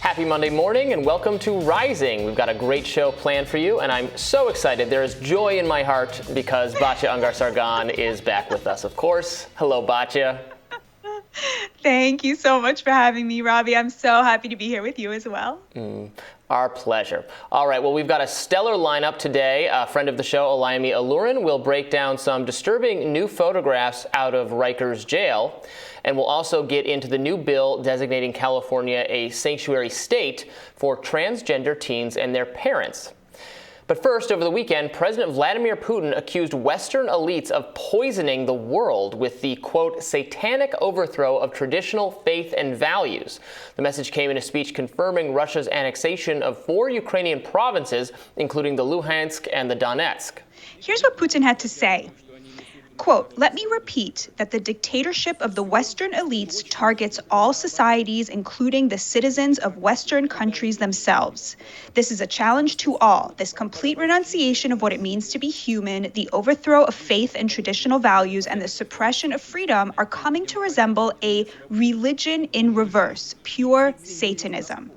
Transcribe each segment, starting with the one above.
Happy Monday morning and welcome to Rising. We've got a great show planned for you and I'm so excited. There is joy in my heart because Batya Ungar-Sargon is back with us, of course. Hello, Batya. Thank you so much for having me, Robby. I'm so happy to be here with you as well. Our pleasure. All right, well, we've got a stellar lineup today. A friend of the show, Olayemi Olurin, will break down some disturbing new photographs out of Rikers jail. And we'll also get into the new bill designating California a sanctuary state for transgender teens and their parents. But first, over the weekend, President Vladimir Putin accused Western elites of poisoning the world with the, quote, satanic overthrow of traditional faith and values. The message came in a speech confirming Russia's annexation of 4 Ukrainian provinces, including the Luhansk and the Donetsk. Here's what Putin had to say. Quote, let me repeat that the dictatorship of the Western elites targets all societies, including the citizens of Western countries themselves. This is a challenge to all. This complete renunciation of what it means to be human, the overthrow of faith and traditional values, and the suppression of freedom are coming to resemble a religion in reverse, pure Satanism.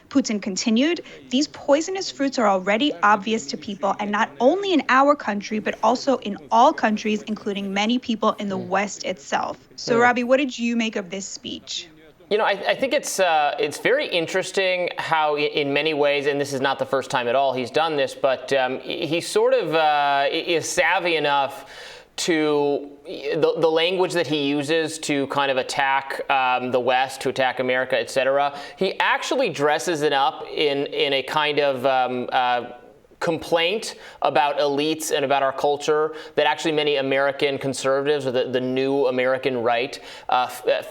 Putin continued, these poisonous fruits are already obvious to people, and not only in our country, but also in all countries, including many people in the West itself. So, Robby, what did you make of this speech? You know, I think it's very interesting how in many ways, and this is not the first time at all he's done this, but he sort of is savvy enough to the language that he uses to kind of attack the West, to attack America, et cetera. He actually dresses it up in a kind of complaint about elites and about our culture that actually many American conservatives, or the new American right,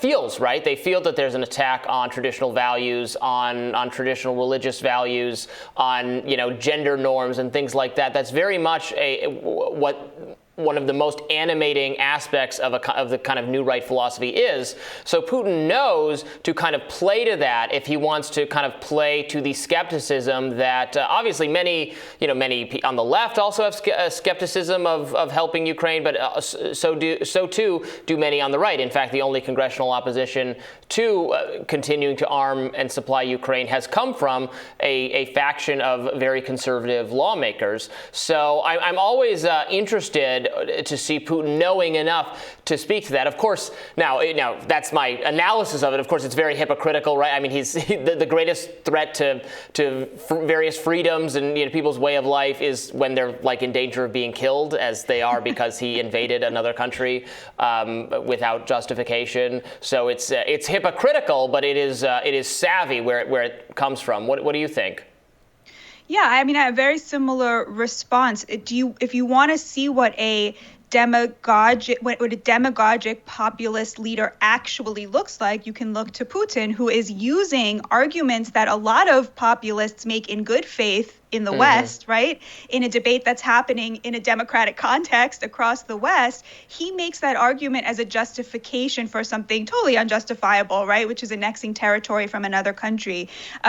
feels, right? They feel that there's an attack on traditional values, on traditional religious values, on, you know, gender norms and things like that. That's very much one of the most animating aspects of the kind of new right philosophy is. So Putin knows to kind of play to that if he wants to kind of play to the skepticism that obviously many on the left also have skepticism of helping Ukraine, but so too do many on the right. In fact, the only congressional opposition to continuing to arm and supply Ukraine has come from a faction of very conservative lawmakers. So I'm always interested to see Putin knowing enough to speak to that. Of course, now that's my analysis of it. Of course, it's very hypocritical, right? I mean, he's the greatest threat to various freedoms and people's way of life is when they're like in danger of being killed, as they are because he invaded another country without justification. So it's hypocritical, but it is savvy where it comes from. What do you think? Yeah, I mean, I have a very similar response. If you want to see what a demagogic populist leader actually looks like, you can look to Putin, who is using arguments that a lot of populists make in good faith in the West, right? In a debate that's happening in a democratic context across the West, he makes that argument as a justification for something totally unjustifiable, right? Which is annexing territory from another country.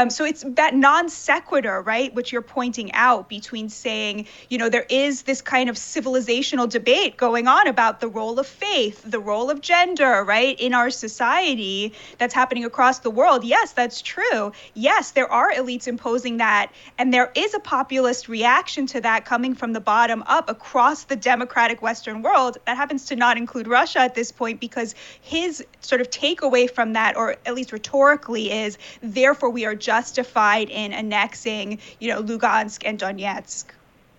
So it's that non sequitur, right? Which you're pointing out between saying, there is this kind of civilizational debate going on about the role of faith, the role of gender, right? In our society that's happening across the world. Yes, that's true. Yes, there are elites imposing that. And there is a populist reaction to that coming from the bottom up across the democratic Western world. That happens to not include Russia at this point, because his sort of takeaway from that, or at least rhetorically, is therefore we are justified in annexing, Lugansk and Donetsk.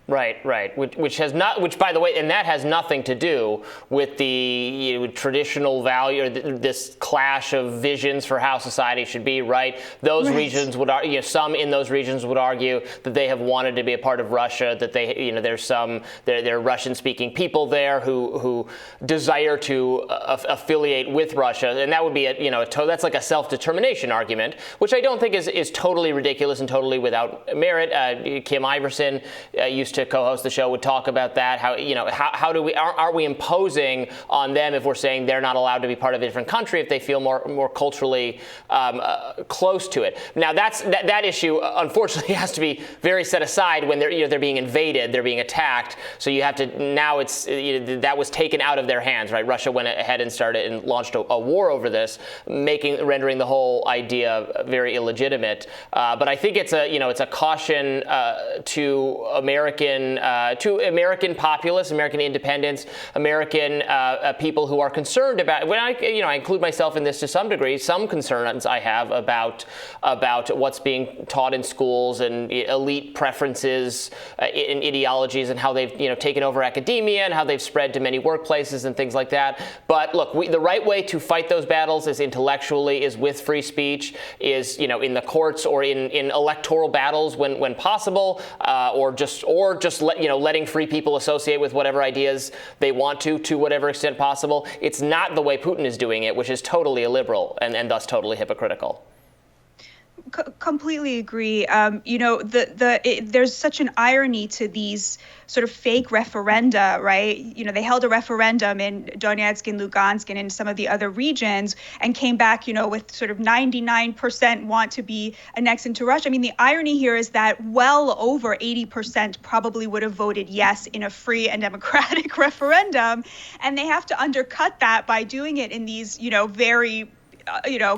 Right. Which by the way, and that has nothing to do with the traditional value or this clash of visions for how society should be. Right. Those regions would, some in those regions would argue that they have wanted to be a part of Russia. That there are Russian-speaking people there who desire to affiliate with Russia, and that would be that's like a self-determination argument, which I don't think is totally ridiculous and totally without merit. Kim Iverson used used to co-host the show, would talk about that. How do we aren't we imposing on them if we're saying they're not allowed to be part of a different country if they feel more culturally close to it? Now that issue unfortunately has to be very set aside when they're being invaded, they're being attacked. So you have to now that was taken out of their hands, right? Russia went ahead and started and launched a war over this, rendering the whole idea very illegitimate. But I think it's a caution to American populace, American independence, American people who are concerned about. When I include myself in this to some degree. Some concerns I have about what's being taught in schools and elite preferences in ideologies and how they've taken over academia and how they've spread to many workplaces and things like that. But look, the right way to fight those battles is intellectually, is with free speech, is in the courts or in electoral battles when possible, or just letting free people associate with whatever ideas they want to whatever extent possible. It's not the way Putin is doing it, which is totally illiberal and thus totally hypocritical. Completely agree. There's such an irony to these sort of fake referenda, right? They held a referendum in Donetsk and Lugansk and in some of the other regions and came back, with sort of 99% want to be annexed into Russia. I mean, the irony here is that well over 80% probably would have voted yes in a free and democratic referendum. And they have to undercut that by doing it in these, very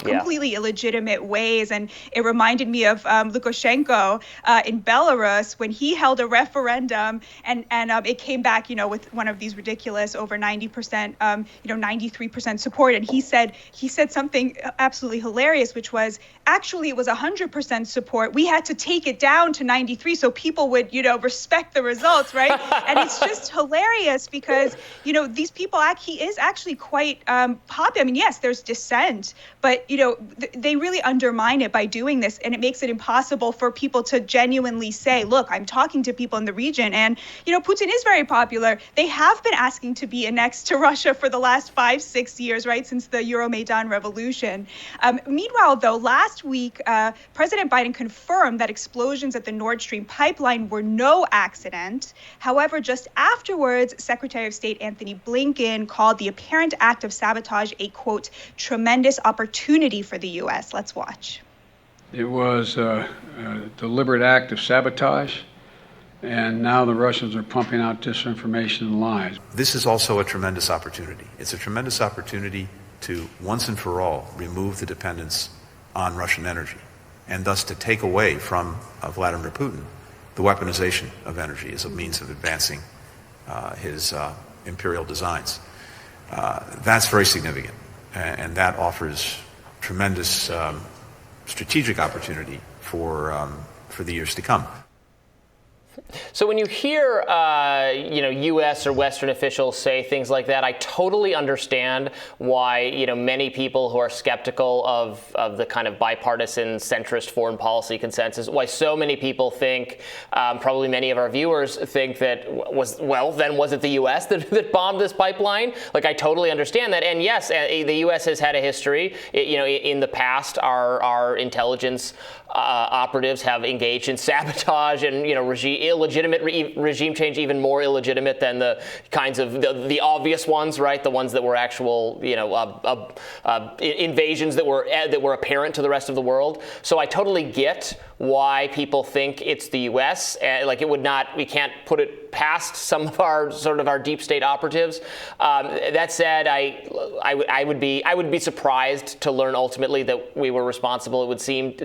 completely illegitimate ways. And it reminded me of Lukashenko in Belarus when he held a referendum and it came back, with one of these ridiculous over 90%, 93% support. And he said something absolutely hilarious, which was actually it was 100% support. We had to take it down to 93 so people would, respect the results, right? And it's just hilarious because, these people, he is actually quite popular. I mean, yes, there's dissent, but, they really undermine it by doing this. And it makes it impossible for people to genuinely say, look, I'm talking to people in the region. And, Putin is very popular. They have been asking to be annexed to Russia for the last 5-6 years, right, since the Euromaidan revolution. Meanwhile, though, last week, President Biden confirmed that explosions at the Nord Stream pipeline were no accident. However, just afterwards, Secretary of State Anthony Blinken called the apparent act of sabotage a, quote, tremendous opportunity for the U.S. Let's watch. It was a deliberate act of sabotage, and now the Russians are pumping out disinformation and lies. This is also a tremendous opportunity. It's a tremendous opportunity to, once and for all, remove the dependence on Russian energy, and thus to take away from Vladimir Putin the weaponization of energy as a means of advancing his imperial designs. That's very significant. And that offers tremendous strategic opportunity for the years to come. So when you hear, U.S. or Western officials say things like that, I totally understand why, many people who are skeptical of the kind of bipartisan centrist foreign policy consensus, why so many people think, probably many of our viewers think that was it the U.S. that bombed this pipeline? Like, I totally understand that. And yes, the U.S. has had a history. In the past, our intelligence operatives have engaged in sabotage and, illegitimate regime change, even more illegitimate than the kinds of the obvious ones, right? The ones that were actual, invasions that were apparent to the rest of the world. So I totally get why people think it's the U.S. We can't put it past some of our deep state operatives. That said, I would be surprised to learn ultimately that we were responsible. It would seem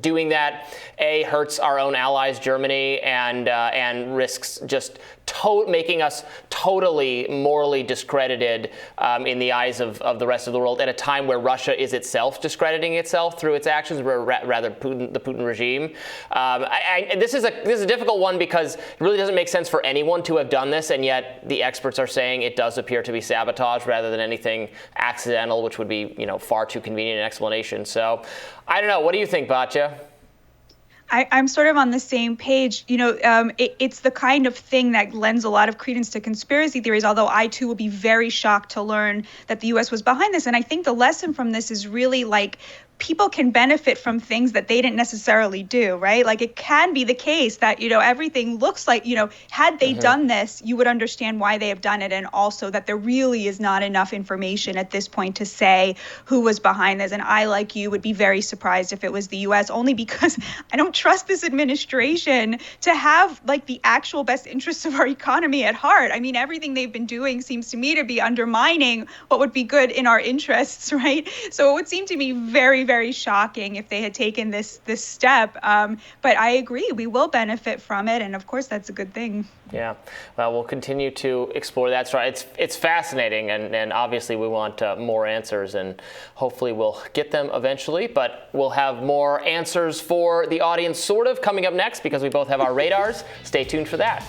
doing that hurts our own allies, Germany, and risks just making us totally morally discredited in the eyes of the rest of the world at a time where Russia is itself discrediting itself through its actions, rather the Putin regime. This is a difficult one because it really doesn't make sense for anyone to have done this, and yet the experts are saying it does appear to be sabotage rather than anything accidental, which would be far too convenient an explanation. So I don't know. What do you think, Batya? I'm sort of on the same page. It's the kind of thing that lends a lot of credence to conspiracy theories, although I, too, will be very shocked to learn that the U.S. was behind this. And I think the lesson from this is really people can benefit from things that they didn't necessarily do, right? Like it can be the case that, everything looks like, had they done this, you would understand why they have done it. And also that there really is not enough information at this point to say who was behind this. And I, like you, would be very surprised if it was the US, only because I don't trust this administration to have like the actual best interests of our economy at heart. I mean, everything they've been doing seems to me to be undermining what would be good in our interests, right? So it would seem to me very, very shocking if they had taken this step. But I agree, we will benefit from it. And of course, that's a good thing. Yeah, well, we'll continue to explore that. So it's fascinating, and obviously we want more answers, and hopefully we'll get them eventually. But we'll have more answers for the audience, sort of, coming up next, because we both have our radars. Stay tuned for that.